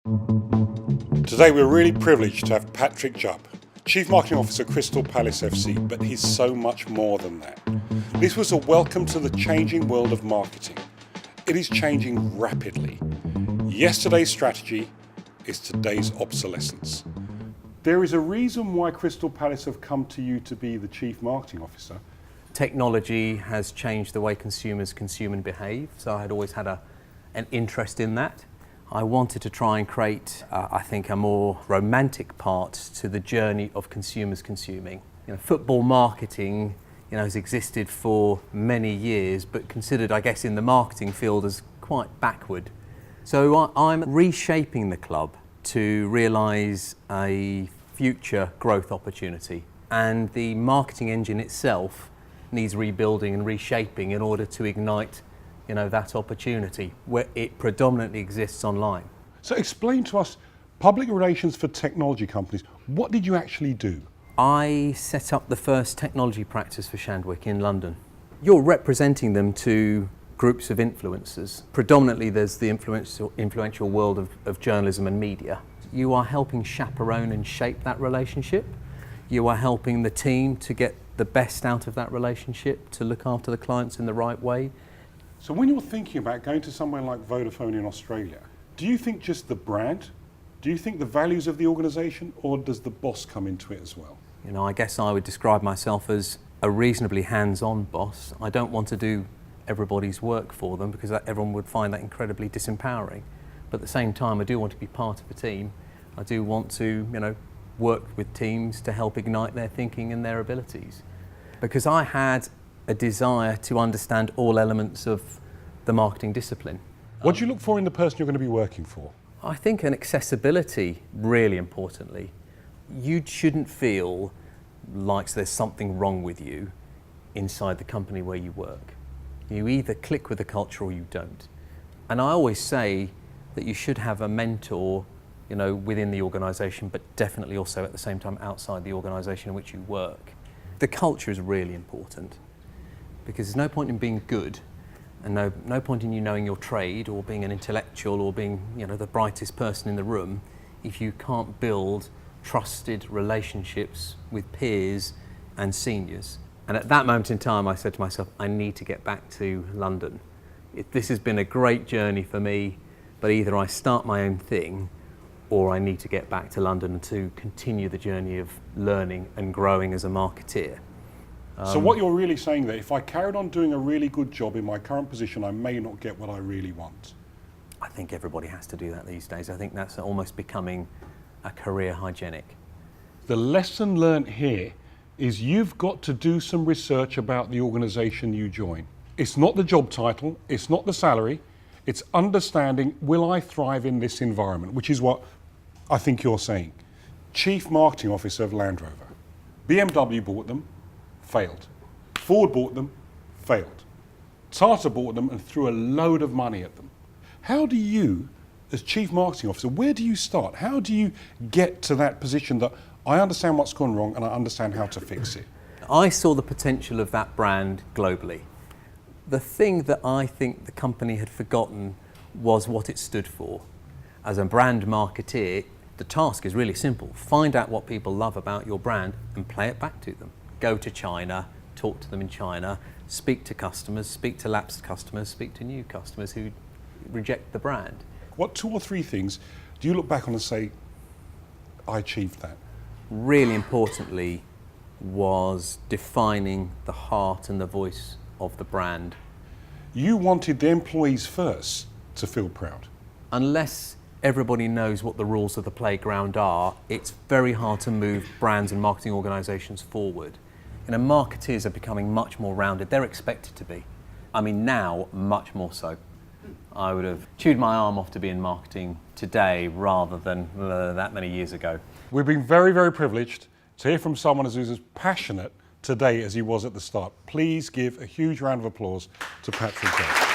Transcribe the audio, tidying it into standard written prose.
Today we're really privileged to have Patrick Jubb, Chief Marketing Officer, Crystal Palace FC, but he's so much more than that. This was a welcome to the changing world of marketing. It is changing rapidly. Yesterday's strategy is today's obsolescence. There is a reason why Crystal Palace have come to you to be the Chief Marketing Officer. Technology has changed the way consumers consume and behave, so I had always had an interest in that. I wanted to try and create, I think, a more romantic part to the journey of consumers consuming. Football marketing, has existed for many years, but considered, I guess, in the marketing field as quite backward. So I'm reshaping the club to realise a future growth opportunity, and the marketing engine itself needs rebuilding and reshaping in order to ignite that opportunity where it predominantly exists online. So explain to us, public relations for technology companies, what did you actually do? I set up the first technology practice for Shandwick in London. You're representing them to groups of influencers. Predominantly there's the influential world of journalism and media. You are helping chaperone and shape that relationship. You are helping the team to get the best out of that relationship, to look after the clients in the right way. So when you're thinking about going to somewhere like Vodafone in Australia, do you think just the brand? Do you think the values of the organisation, or does the boss come into it as well? I guess I would describe myself as a reasonably hands-on boss. I don't want to do everybody's work for them because everyone would find that incredibly disempowering. But at the same time, I do want to be part of a team. I do want to, work with teams to help ignite their thinking and their abilities. Because I had a desire to understand all elements of the marketing discipline. What do you look for in the person you're going to be working for? I think an accessibility, really importantly. You shouldn't feel like there's something wrong with you inside the company where you work. You either click with the culture or you don't. And I always say that you should have a mentor, within the organisation, but definitely also at the same time outside the organisation in which you work. The culture is really important, because there's no point in being good and no point in you knowing your trade or being an intellectual or being the brightest person in the room if you can't build trusted relationships with peers and seniors. And at that moment in time I said to myself, I need to get back to London. This has been a great journey for me, but either I start my own thing or I need to get back to London to continue the journey of learning and growing as a marketeer. So what you're really saying that if I carried on doing a really good job in my current position, I may not get what I really want. I think everybody has to do that these days. I think that's almost becoming a career hygienic. The lesson learnt here is you've got to do some research about the organisation you join. It's not the job title, it's not the salary, it's understanding, will I thrive in this environment, which is what I think you're saying. Chief Marketing Officer of Land Rover. BMW bought them, failed. Ford bought them, failed. Tata bought them and threw a load of money at them. How do you, as Chief Marketing Officer, where do you start? How do you get to that position that I understand what's gone wrong and I understand how to fix it? I saw the potential of that brand globally. The thing that I think the company had forgotten was what it stood for. As a brand marketeer, the task is really simple. Find out what people love about your brand and play it back to them. Go to China, talk to them in China, speak to customers, speak to lapsed customers, speak to new customers who reject the brand. What 2 or 3 things do you look back on and say, I achieved that? Really importantly was defining the heart and the voice of the brand. You wanted the employees first to feel proud. Unless everybody knows what the rules of the playground are, it's very hard to move brands and marketing organisations forward. Marketeers are becoming much more rounded. They're expected to be. I mean, now, much more so. I would have chewed my arm off to be in marketing today rather than that many years ago. We've been very, very privileged to hear from someone who's as passionate today as he was at the start. Please give a huge round of applause to Patrick Jubb.